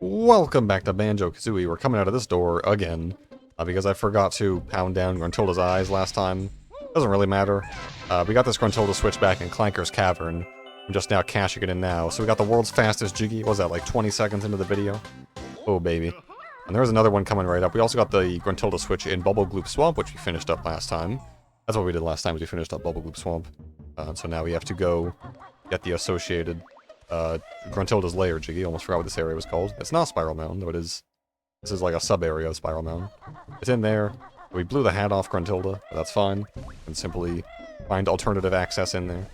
Welcome back to Banjo-Kazooie. We're coming out of this door again, because I forgot to pound down Gruntilda's eyes last time. Doesn't really matter. We got this Gruntilda switch back in Clanker's Cavern. I'm just now cashing it in now. So we got the world's fastest Jiggy. What was that, like 20 seconds into the video? Oh, baby. And there's another one coming right up. We also got the Gruntilda switch in Bubble Gloop Swamp, which we finished up last time. That's what we did last time, was we finished up Bubble Gloop Swamp. So now we have to go get the associated Gruntilda's lair Jiggy. Almost forgot what this area was called. It's not Spiral Mound, though it is. This is like a sub-area of Spiral Mound. It's in there. We blew the hat off Gruntilda, but that's fine. And simply find alternative access in there.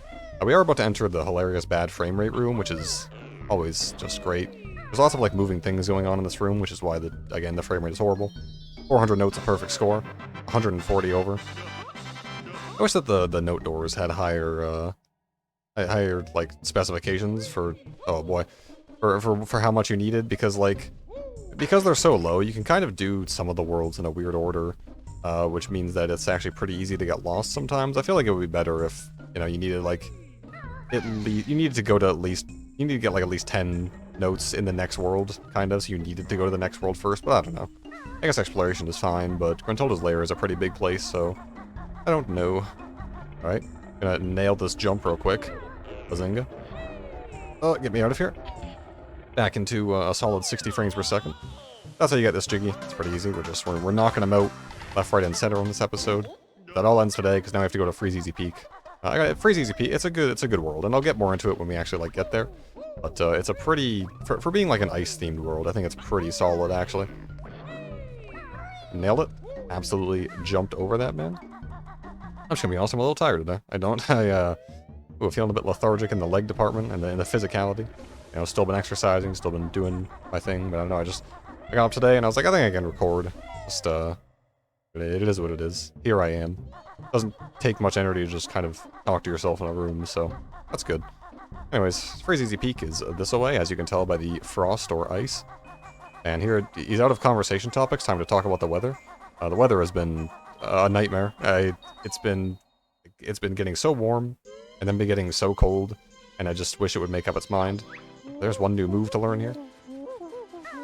We are about to enter the hilarious bad frame rate room, which is always just great. There's lots of like moving things going on in this room, which is why, again, the frame rate is horrible. 400 notes, a perfect score. 140 over. I wish that the note doors had higher like specifications for, oh boy, for how much you needed, because they're so low, you can kind of do some of the worlds in a weird order, which means that it's actually pretty easy to get lost sometimes. I feel like it would be better if, you know, you needed like you needed to go to you need to get like at least 10 notes in the next world, kind of, so you needed to go to the next world first, but I don't know. I guess exploration is fine, but Gruntilda's lair is a pretty big place, so I don't know. Alright, gonna nail this jump real quick. Bazinga. Oh, get me out of here. Back into a solid 60 frames per second. That's how you get this Jiggy. It's pretty easy. We're knocking them out left, right, and center on this episode. That all ends today, because now we have to go to Freeze Easy Peak. Freeze Easy Peak, it's a good world, and I'll get more into it when we actually like get there. But it's a pretty, for being like an ice-themed world, I think it's pretty solid, actually. Nailed it. Absolutely jumped over that, man. I'm just gonna be honest, I'm a little tired today. Ooh, feeling a bit lethargic in the leg department and in the physicality. You know, still been exercising, still been doing my thing, but I don't know, I got up today and I was like, I think I can record. Just, it is what it is. Here I am. Doesn't take much energy to just kind of talk to yourself in a room, so that's good. Anyways, Freeze Easy Peak is this away, as you can tell by the frost or ice. And here, he's out of conversation topics, time to talk about the weather. The weather has been a nightmare. It's been getting so warm, and then been getting so cold, and I just wish it would make up its mind. There's one new move to learn here.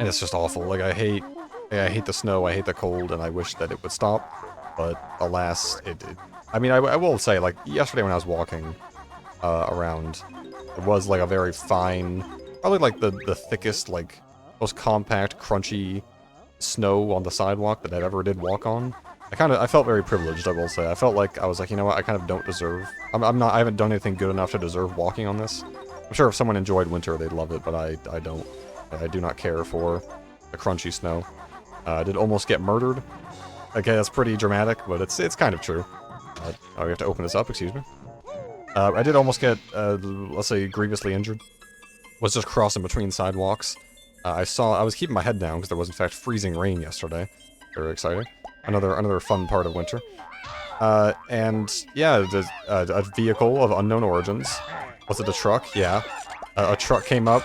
And it's just awful. Like, I hate the snow, I hate the cold, and I wish that it would stop. But, alas, I mean, I will say, like, yesterday when I was walking around, it was, like, a very fine, probably, like, the thickest, like, most compact, crunchy snow on the sidewalk that I've ever did walk on. I felt very privileged, I will say. I felt like, I was like, you know what, I kind of don't deserve, I haven't done anything good enough to deserve walking on this. I'm sure if someone enjoyed winter, they'd love it, but I don't. I do not care for the crunchy snow. I did almost get murdered. Okay, that's pretty dramatic, but it's kind of true. Oh, we have to open this up, excuse me. I did almost get, let's say, grievously injured. Was just crossing between sidewalks. I was keeping my head down because there was in fact freezing rain yesterday. Very exciting. Another fun part of winter. And yeah, a vehicle of unknown origins. Was it a truck? Yeah. A truck came up,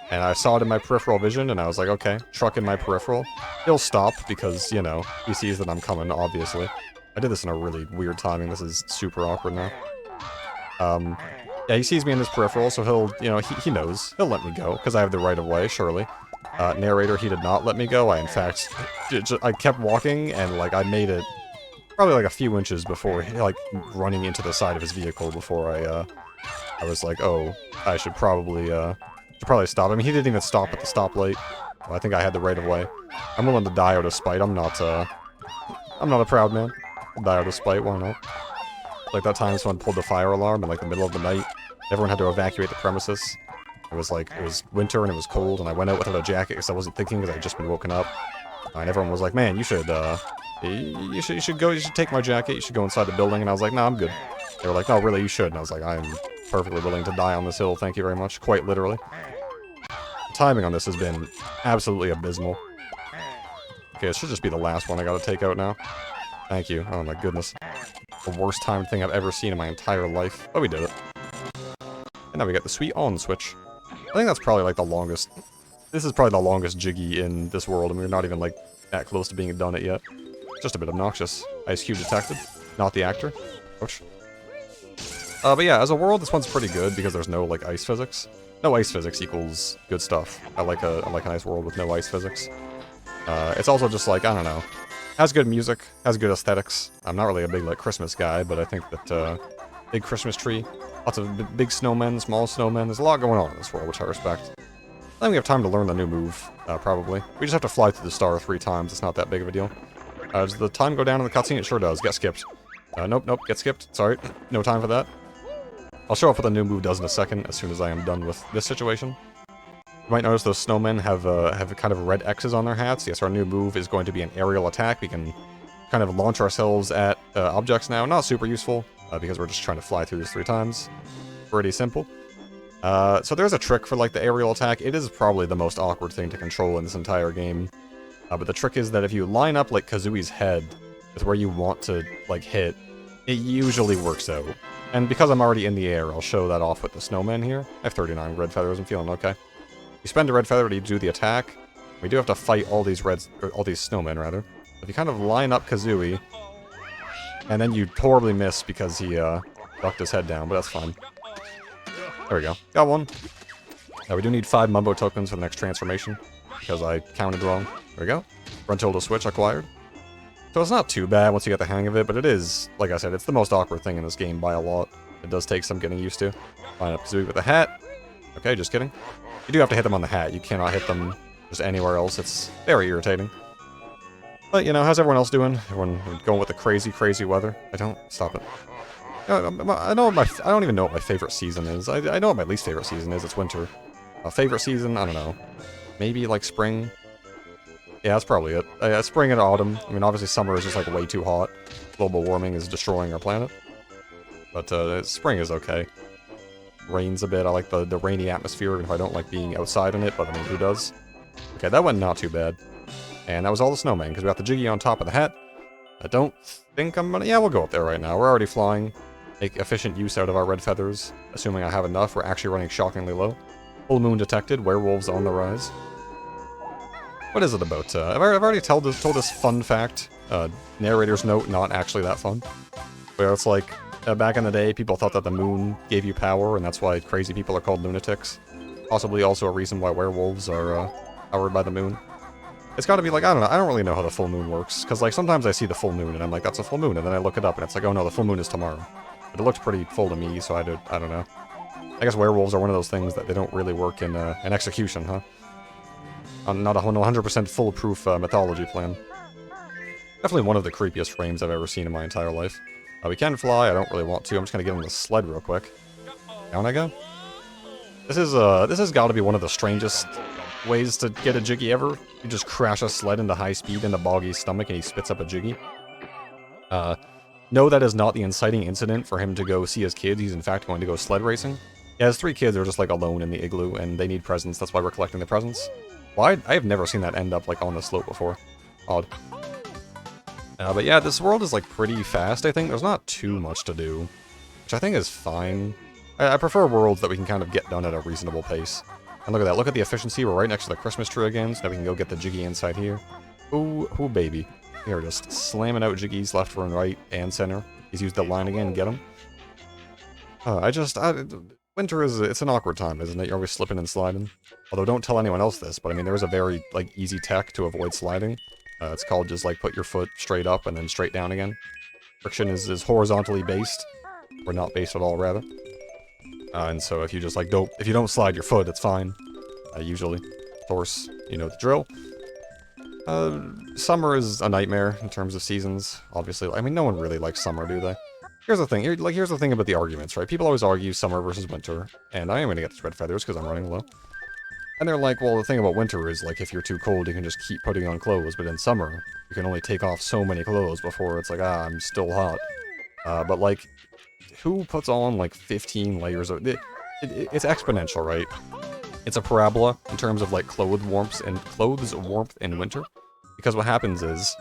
and I saw it in my peripheral vision, and I was like, okay, truck in my peripheral. He'll stop, because, you know, he sees that I'm coming, obviously. I did this in a really weird timing. This is super awkward now. Yeah, he sees me in his peripheral, so he'll, you know, he knows. He'll let me go, because I have the right of way, surely. Narrator, he did not let me go. I, in fact, I kept walking, and, like, I made it probably, like, a few inches before, like, running into the side of his vehicle before I was like, oh, I should probably stop. I mean, he didn't even stop at the stoplight. I think I had the right of way. I'm willing to die out of spite. I'm not a proud man. I'll die out of spite, why not? Like that time someone pulled the fire alarm in, like, the middle of the night. Everyone had to evacuate the premises. It was winter and it was cold, and I went out without a jacket because I wasn't thinking, because I had just been woken up. And everyone was like, man, you should take my jacket, you should go inside the building, and I was like, no, I'm good. They were like, no, really, you should, and I was like, I'm perfectly willing to die on this hill, thank you very much, quite literally. The timing on this has been absolutely abysmal. Okay, it should just be the last one I gotta take out now. Thank you, oh my goodness. The worst timed thing I've ever seen in my entire life. Oh, we did it. And now we got the sweet on switch. I think that's probably like the longest. This is probably the longest Jiggy in this world, and we're not even like that close to being done it yet. Just a bit obnoxious. Ice cube detected. Not the actor. Ouch. But yeah, as a world, this one's pretty good because there's no like ice physics. no ice physics equals good stuff. I like a nice world with no ice physics. It's also just like, I don't know, has good music, has good aesthetics. I'm not really a big like Christmas guy, but I think that big Christmas tree, lots of big snowmen, small snowmen. There's a lot going on in this world, which I respect. I think we have time to learn the new move, probably. We just have to fly through the star 3 times. It's not that big of a deal. Does the time go down in the cutscene? It sure does. Get skipped. Nope, get skipped. Sorry. No time for that. I'll show off what the new move does in a second, as soon as I am done with this situation. You might notice those snowmen have kind of red X's on their hats. Yes, our new move is going to be an aerial attack. We can kind of launch ourselves at objects now. Not super useful, because we're just trying to fly through this 3 times. Pretty simple. So there's a trick for, like, the aerial attack. It is probably the most awkward thing to control in this entire game. But the trick is that if you line up, like, Kazooie's head with where you want to, like, hit, it usually works out. And because I'm already in the air, I'll show that off with the snowmen here. I have 39 red feathers. I'm feeling okay. You spend a red feather to do the attack. We do have to fight all these snowmen, rather. If you kind of line up Kazooie, and then you horribly miss because he, ducked his head down, but that's fine. There we go. Got one. Now we do need 5 Mumbo tokens for the next transformation, because I counted wrong. There we go. Front tilde switch acquired. So it's not too bad once you get the hang of it, but it is, like I said, it's the most awkward thing in this game by a lot. It does take some getting used to. Line up Kazooie with a hat. Okay, just kidding. You do have to hit them on the hat. You cannot hit them just anywhere else. It's very irritating. But, you know, how's everyone else doing? Everyone going with the crazy, crazy weather? Stop it. I don't even know what my favorite season is. I know what my least favorite season is. It's winter. Favorite season? I don't know. Maybe, like, spring? Yeah, that's probably it. Spring and autumn. I mean, obviously summer is just, like, way too hot. Global warming is destroying our planet. But, spring is okay. Rains a bit. I like the rainy atmosphere, even if I don't like being outside in it, but, I mean, who does? Okay, that went not too bad. And that was all the snowmen, because we got the Jiggy on top of the hat. I don't think I'm gonna... Yeah, we'll go up there right now. We're already flying. Make efficient use out of our red feathers. Assuming I have enough, we're actually running shockingly low. Full moon detected. Werewolves on the rise. What is it about? I've already told this fun fact. Narrator's note, not actually that fun. Where it's like, back in the day, people thought that the moon gave you power, and that's why crazy people are called lunatics. Possibly also a reason why werewolves are powered by the moon. It's gotta be like, I don't know, I don't really know how the full moon works. Because, like, sometimes I see the full moon, and I'm like, that's a full moon, and then I look it up, and it's like, oh no, the full moon is tomorrow. But it looked pretty full to me, so I don't know. I guess werewolves are one of those things that they don't really work in execution, huh? Not a 100% foolproof mythology plan. Definitely one of the creepiest frames I've ever seen in my entire life. We can fly, I don't really want to. I'm just gonna get on the sled real quick. Down I go. This has gotta be one of the strangest ways to get a Jiggy ever. You just crash a sled into high speed into Boggy's stomach and he spits up a Jiggy. No, that is not the inciting incident for him to go see his kids. He's in fact going to go sled racing. Yeah, his 3 kids are just like alone in the igloo and they need presents. That's why we're collecting the presents. Well, I have never seen that end up like on the slope before. Odd. But yeah, this world is like pretty fast, I think. There's not too much to do, which I think is fine. I prefer worlds that we can kind of get done at a reasonable pace. And look at that, look at the efficiency. We're right next to the Christmas tree again, so now we can go get the Jiggy inside here. Ooh, baby. We are just slamming out Jiggies left and right and center. He's used the line again, get him. Winter it's an awkward time, isn't it? You're always slipping and sliding. Although don't tell anyone else this, but I mean, there is a very, like, easy tech to avoid sliding. It's called just, like, put your foot straight up and then straight down again. Friction is horizontally based. Or not based at all, rather. And so if you just, like, if you don't slide your foot, it's fine. Usually. Of course, you know the drill. Summer is a nightmare in terms of seasons, obviously. I mean, no one really likes summer, do they? Here's the thing, here's the thing about the arguments, right? People always argue summer versus winter, and I am gonna get these red feathers because I'm running low. And they're like, well, the thing about winter is, like, if you're too cold, you can just keep putting on clothes, but in summer, you can only take off so many clothes before it's like, I'm still hot. But, like, who puts on, like, 15 layers of... It's exponential, right? It's a parabola in terms of, like, clothes warmth in winter. Because what happens is,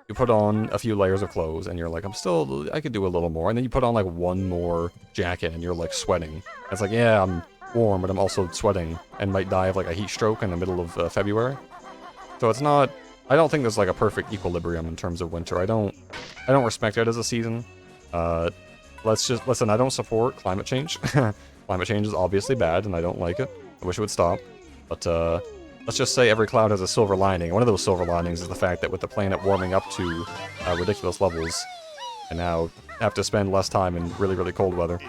you put on a few layers of clothes, and you're like, I could do a little more. And then you put on, like, one more jacket, and you're, like, sweating. It's like, yeah, I'm warm, but I'm also sweating, and might die of, like, a heat stroke in the middle of February. So it's not... I don't think there's, like, a perfect equilibrium in terms of winter. I don't respect it as a season. Listen, I don't support climate change. Climate change is obviously bad, and I don't like it. I wish it would stop. But, let's just say every cloud has a silver lining. One of those silver linings is the fact that with the planet warming up to ridiculous levels, and now have to spend less time in really, really cold weather.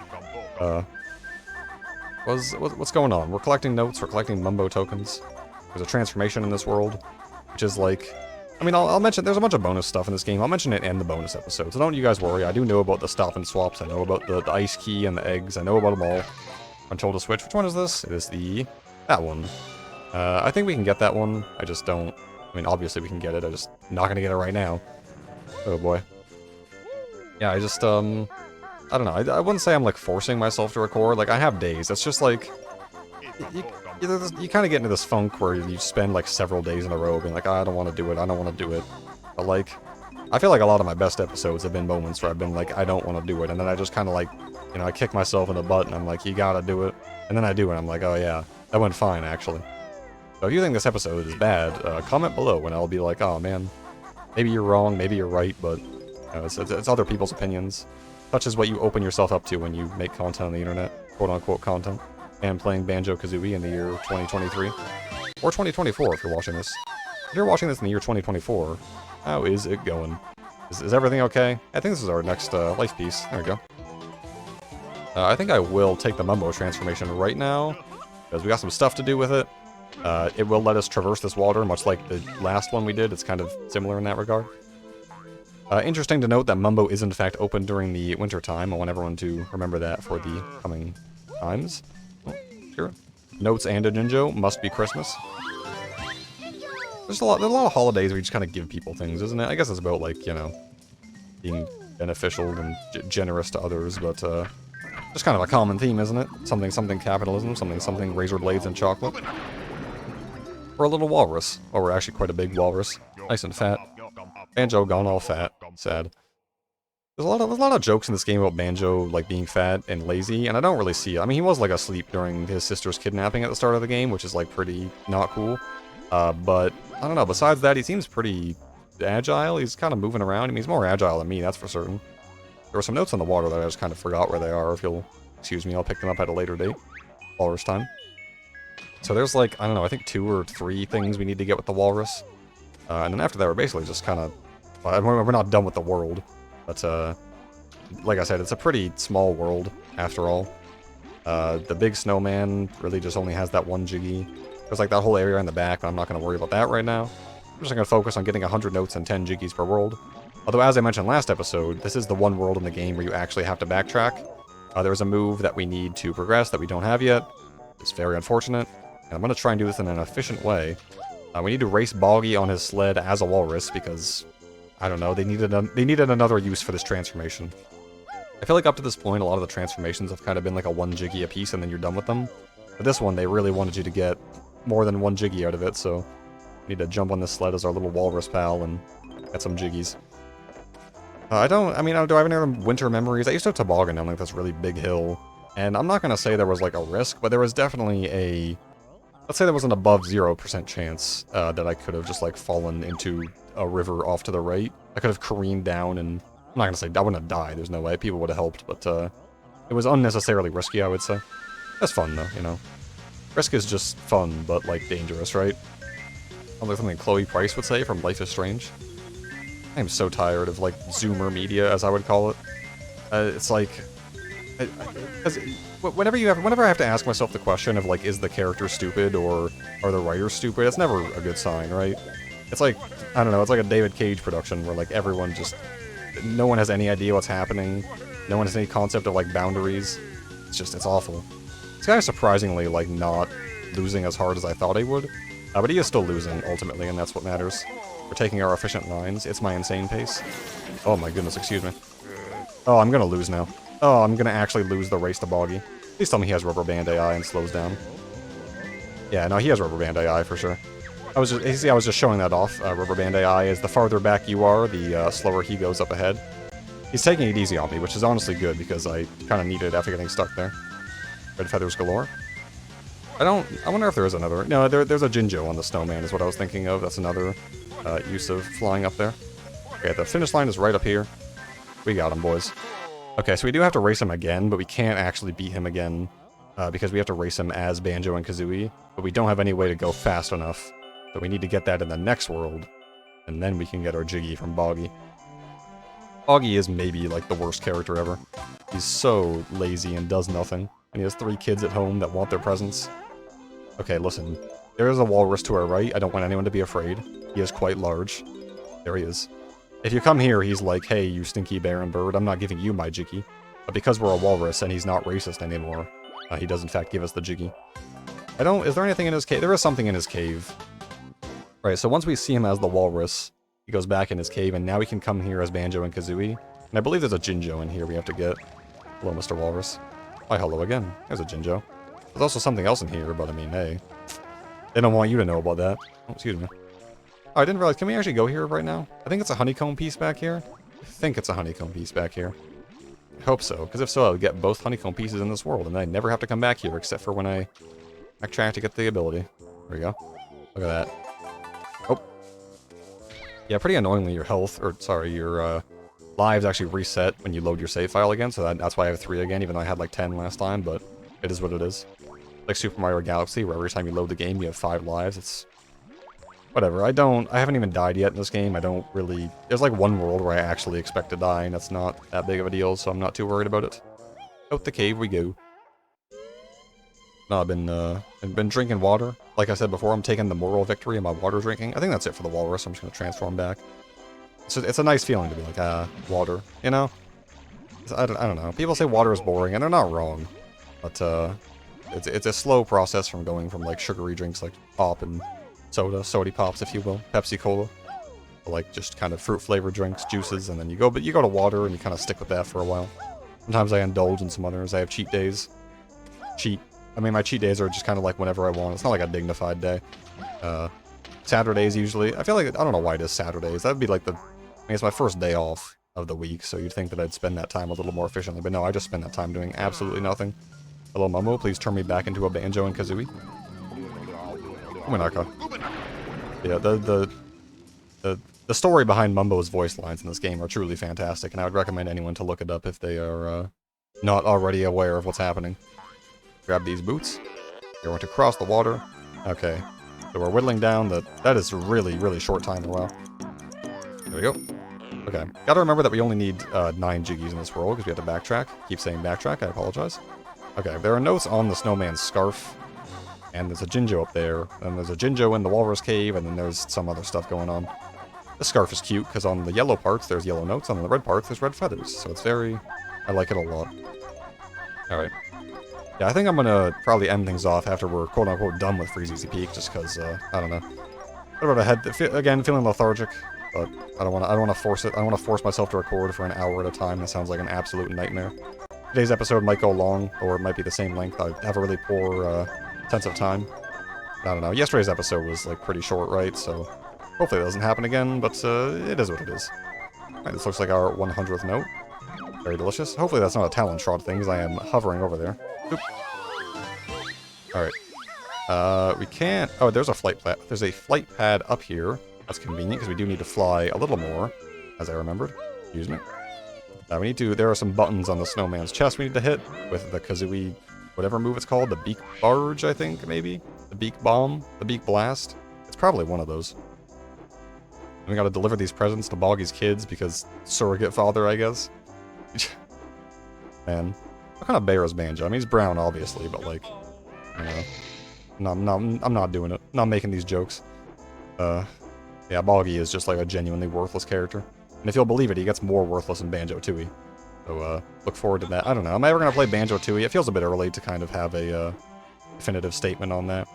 What's going on? We're collecting notes, we're collecting Mumbo tokens. There's a transformation in this world, which is like... I mean, I'll mention, there's a bunch of bonus stuff in this game. I'll mention it in the bonus episode, so don't you guys worry. I do know about the stop and swaps. I know about the ice key and the eggs. I know about them all. Control to switch. Which one is this? It is that one. I think we can get that one. I just don't... I mean, obviously we can get it. I'm just not gonna get it right now. Oh boy. Yeah, I just, I don't know. I wouldn't say I'm, like, forcing myself to record. Like, I have days. It's just, like... You kind of get into this funk where you spend, like, several days in a row being like, I don't want to do it, I don't want to do it. But, like, I feel like a lot of my best episodes have been moments where I've been like, I don't want to do it. And then I just kind of, like, you know, I kick myself in the butt and I'm like, you gotta do it. And then I do it and I'm like, oh, yeah, that went fine, actually. So if you think this episode is bad, comment below and I'll be like, oh, man, maybe you're wrong, maybe you're right, but... it's other people's opinions, such as what you open yourself up to when you make content on the internet, quote-unquote content, and playing Banjo-Kazooie in the year 2023, or 2024 if you're watching this. If you're watching this in the year 2024, how is it going? Is everything okay? I think this is our next life piece. There we go. I think I will take the Mumbo transformation right now, because we got some stuff to do with it. It will let us traverse this water, much like the last one we did. It's kind of similar in that regard. Interesting to note that Mumbo is in fact open during the winter time. I want everyone to remember that for the coming times. Oh, sure. Notes and a Jinjo must be Christmas. There's a lot of holidays where you just kind of give people things, isn't it? I guess it's about, like, you know, being beneficial and generous to others, but just kind of a common theme, isn't it? Something capitalism, something razor blades and chocolate. Or a little walrus. Oh, we're actually quite a big walrus. Nice and fat. Banjo gone all fat. Sad. There's a lot of jokes in this game about Banjo, like, being fat and lazy, and I don't really see it. I mean, he was, like, asleep during his sister's kidnapping at the start of the game, which is, like, pretty not cool. But, I don't know, besides that, he seems pretty agile. He's kind of moving around. I mean, he's more agile than me, that's for certain. There were some notes on the water that I just kind of forgot where they are. If you'll excuse me, I'll pick them up at a later date. Walrus time. So there's, like, I don't know, I think 2 or 3 things we need to get with the walrus. And then after that, we're basically just kind of... we're not done with the world. But, like I said, it's a pretty small world, after all. The big snowman really just only has that one Jiggy. There's, like, that whole area in the back, but I'm not going to worry about that right now. I'm just going to focus on getting 100 notes and 10 Jiggies per world. Although, as I mentioned last episode, this is the one world in the game where you actually have to backtrack. There's a move that we need to progress that we don't have yet. It's very unfortunate. And I'm going to try and do this in an efficient way. We need to race Boggy on his sled as a walrus because, I don't know, they needed another use for this transformation. I feel like up to this point, a lot of the transformations have kind of been like a 1 Jiggy a piece and then you're done with them. But this one, they really wanted you to get more than 1 Jiggy out of it, so we need to jump on this sled as our little walrus pal and get some Jiggies. Do I have any other winter memories? I used to toboggan down like this really big hill, and I'm not going to say there was like a risk, but there was definitely a... Let's say there was an above 0% chance that I could have just, like, fallen into a river off to the right. I could have careened down, and I'm not going to say I wouldn't have died. There's no way. People would have helped, but it was unnecessarily risky, I would say. That's fun, though, you know. Risk is just fun, but, like, dangerous, right? Sounds like something Chloe Price would say from Life is Strange. I am so tired of, like, Zoomer media, as I would call it. It's like... Whenever I have to ask myself the question of, like, is the character stupid or are the writers stupid, it's never a good sign, right? It's like, I don't know, it's like a David Cage production where, like, everyone just... No one has any idea what's happening. No one has any concept of, like, boundaries. It's awful. This guy is surprisingly, like, not losing as hard as I thought he would. But he is still losing, ultimately, and that's what matters. We're taking our efficient lines. It's my insane pace. Oh my goodness, excuse me. Oh, I'm gonna lose now. Oh, I'm gonna actually lose the race to Boggy. Please tell me he has rubber band AI and slows down. Yeah, no, he has rubber band AI for sure. I was just showing that off. Rubber band AI is the farther back you are, the slower he goes up ahead. He's taking it easy on me, which is honestly good because I kind of needed it after getting stuck there. Red feathers galore. I wonder if there is another. No, there's a Jinjo on the snowman is what I was thinking of. That's another use of flying up there. Okay, the finish line is right up here. We got him, boys. Okay, so we do have to race him again, but we can't actually beat him again because we have to race him as Banjo and Kazooie, but we don't have any way to go fast enough. So we need to get that in the next world, and then we can get our Jiggy from Boggy. Boggy is maybe like the worst character ever. He's so lazy and does nothing, and he has 3 kids at home that want their presents. Okay, listen. There is a walrus to our right. I don't want anyone to be afraid. He is quite large. There he is. If you come here, he's like, hey, you stinky barren bird, I'm not giving you my Jiggy. But because we're a walrus and he's not racist anymore, he does in fact give us the Jiggy. Is there anything in his cave? There is something in his cave. Right, so once we see him as the walrus, he goes back in his cave, and now we can come here as Banjo and Kazooie. And I believe there's a Jinjo in here we have to get. Hello, Mr. Walrus. Why, hello again. There's a Jinjo. There's also something else in here, but I mean, hey. They don't want you to know about that. Oh, excuse me. Oh, I didn't realize. Can we actually go here right now? I think it's a honeycomb piece back here. I think it's a honeycomb piece back here. I hope so, because if so, I'll get both honeycomb pieces in this world, and I never have to come back here except for when I backtrack to get the ability. There we go. Look at that. Oh. Yeah, pretty annoyingly, your health, or sorry, your lives actually reset when you load your save file again, so that's why I have 3 again, even though I had like 10 last time, but it is what it is. Like Super Mario Galaxy, where every time you load the game, you have 5 lives. It's whatever. I haven't even died yet in this game. I don't really... There's like one world where I actually expect to die, and that's not that big of a deal, so I'm not too worried about it. Out the cave we go. No, I've been drinking water. Like I said before, I'm taking the moral victory in my water drinking. I think that's it for the walrus. I'm just going to transform back. It's a nice feeling to be like, water, you know? I don't know. People say water is boring, and they're not wrong. But, it's a slow process from going from, like, sugary drinks like pop and sody pops, if you will, Pepsi Cola, to, like, just kind of fruit-flavored drinks, juices, and then you go to water and you kind of stick with that for a while. Sometimes I indulge in some others. I have cheat days. I mean, my cheat days are just kind of like whenever I want. It's not like a dignified day. Saturdays usually. I feel like, I don't know why it is Saturdays. That would be like I mean, it's my first day off of the week, so you'd think that I'd spend that time a little more efficiently. But no, I just spend that time doing absolutely nothing. Hello, Momo. Please turn me back into a Banjo and Kazooie. Umanaka. Yeah, the story behind Mumbo's voice lines in this game are truly fantastic, and I would recommend anyone to look it up if they are not already aware of what's happening. Grab these boots. You're going to cross the water. Okay. So we're whittling down that is really, really short time in a while. There we go. Okay. Gotta remember that we only need 9 Jiggies in this world, because we have to backtrack. Keep saying backtrack, I apologize. Okay, there are notes on the snowman's scarf. And there's a Jinjo up there. And there's a Jinjo in the walrus cave, and then there's some other stuff going on. The scarf is cute, because on the yellow parts, there's yellow notes. On the red parts, there's red feathers. So it's very... I like it a lot. Alright. Yeah, I think I'm gonna probably end things off after we're quote-unquote done with Freeze Easy Peak, just because, I don't know. What about a head... Again, feeling lethargic, but I don't want to force it. I don't want to force myself to record for an hour at a time. That sounds like an absolute nightmare. Today's episode might go long, or it might be the same length. I have a really poor, sense of time. I don't know. Yesterday's episode was, like, pretty short, right? So, hopefully it doesn't happen again, but, it is what it is. Alright, this looks like our 100th note. Very delicious. Hopefully that's not a Talon Shot thing, because I am hovering over there. Oop. Alright. We can't... Oh, there's a flight pad up here. That's convenient, because we do need to fly a little more, as I remembered. Excuse me. There are some buttons on the snowman's chest we need to hit with the Kazooie, whatever move it's called, the Beak Barge, I think, maybe? The Beak Bomb? The Beak Blast? It's probably one of those. And we gotta deliver these presents to Boggy's kids, because surrogate father, I guess. Man. What kind of bear is Banjo? I mean, he's brown, obviously, but, like, you know. I'm not doing it. I'm not making these jokes. Yeah, Boggy is just, like, a genuinely worthless character. And if you'll believe it, he gets more worthless in Banjo-Tooie. So, look forward to that. I don't know. Am I ever going to play Banjo-Tooie? It feels a bit early to kind of have a, definitive statement on that.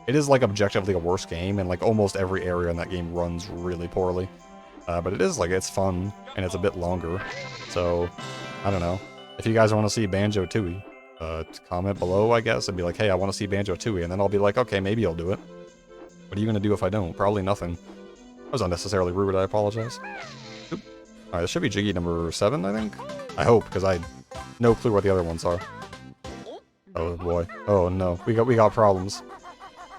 It is, like, objectively a worse game, and, like, almost every area in that game runs really poorly. But it is, like, it's fun, and it's a bit longer. So, I don't know. If you guys want to see Banjo-Tooie, comment below, I guess, and be like, hey, I want to see Banjo-Tooie, and then I'll be like, okay, maybe I'll do it. What are you going to do if I don't? Probably nothing. That was unnecessarily rude, I apologize. Alright, this should be Jiggy number 7, I think? I hope, because I no clue what the other ones are. Oh boy. Oh no. We got problems.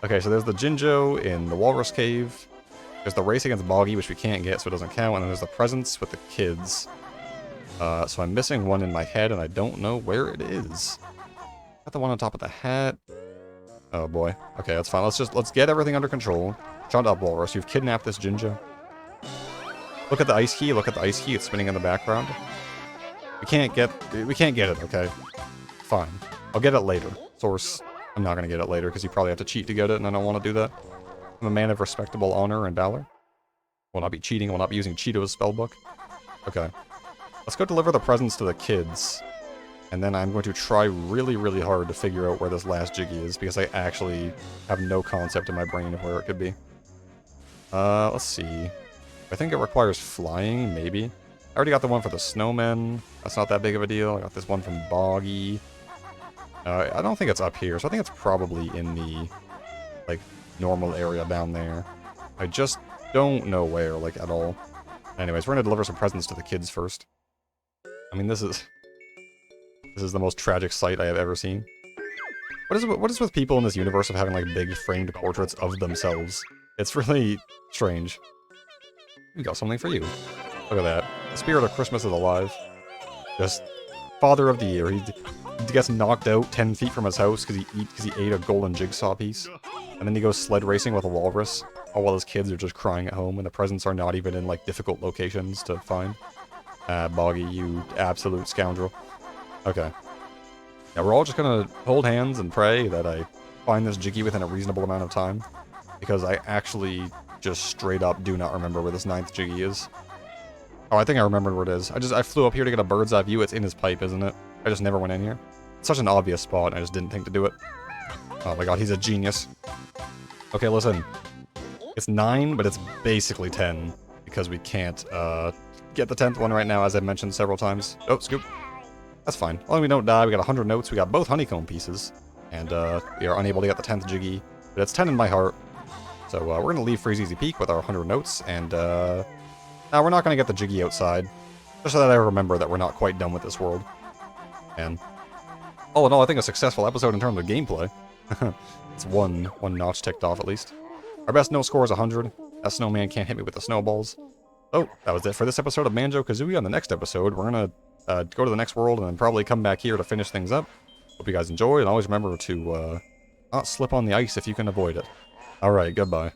Okay, so there's the Jinjo in the Walrus Cave. There's the race against Boggy, which we can't get, so it doesn't count. And then there's the presents with the kids. So I'm missing one in my head, and I don't know where it is. Got the one on top of the hat. Oh boy. Okay, that's fine. Let's get everything under control. Shut up, Walrus. You've kidnapped this Jinjo. Look at the ice key. Look at the ice key. It's spinning in the background. We can't get it, okay? Fine. I'll get it later. Source. I'm not gonna get it later because you probably have to cheat to get it, and I don't want to do that. I'm a man of respectable honor and valor. Will not be cheating. Will not be using Cheeto's spellbook. Okay. Let's go deliver the presents to the kids. And then I'm going to try really, really hard to figure out where this last Jiggy is, because I actually have no concept in my brain of where it could be. Let's see. I think it requires flying, maybe. I already got the one for the snowmen. That's not that big of a deal. I got this one from Boggy. I don't think it's up here, so I think it's probably in the, like, normal area down there. I just don't know where, like, at all. Anyways, we're gonna deliver some presents to the kids first. I mean, this is the most tragic sight I have ever seen. What is with people in this universe of having, like, big framed portraits of themselves? It's really strange. We got something for you. Look at that. The spirit of Christmas is alive. Just Father of the Year. He gets knocked out 10 feet from his house because he ate a golden jigsaw piece. And then he goes sled racing with a walrus, all while his kids are just crying at home, and the presents are not even in, like, difficult locations to find. Boggy, you absolute scoundrel. Okay. Now we're all just gonna hold hands and pray that I find this Jiggy within a reasonable amount of time, because I actually just straight up do not remember where this 9th Jiggy is. Oh, I think I remembered where it is. I flew up here to get a bird's eye view. It's in his pipe, isn't it? I just never went in here. It's such an obvious spot, and I just didn't think to do it. Oh my god, he's a genius. Okay, listen. It's 9, but it's basically 10, because we can't, get the 10th one right now, as I've mentioned several times. Oh, scoop. That's fine. As long as we don't die, we got 100 notes, we got both honeycomb pieces, and, we are unable to get the 10th Jiggy, but it's 10 in my heart. So, we're gonna leave Freeze Easy Peak with our 100 notes, and, now we're not gonna get the Jiggy outside, just so that I remember that we're not quite done with this world. And all in all, I think a successful episode in terms of gameplay. It's one notch ticked off at least. Our best note score is 100. That snowman can't hit me with the snowballs. Oh, that was it for this episode of Banjo-Kazooie. On the next episode, we're gonna go to the next world and then probably come back here to finish things up. Hope you guys enjoy, and always remember to not slip on the ice if you can avoid it. Alright, goodbye.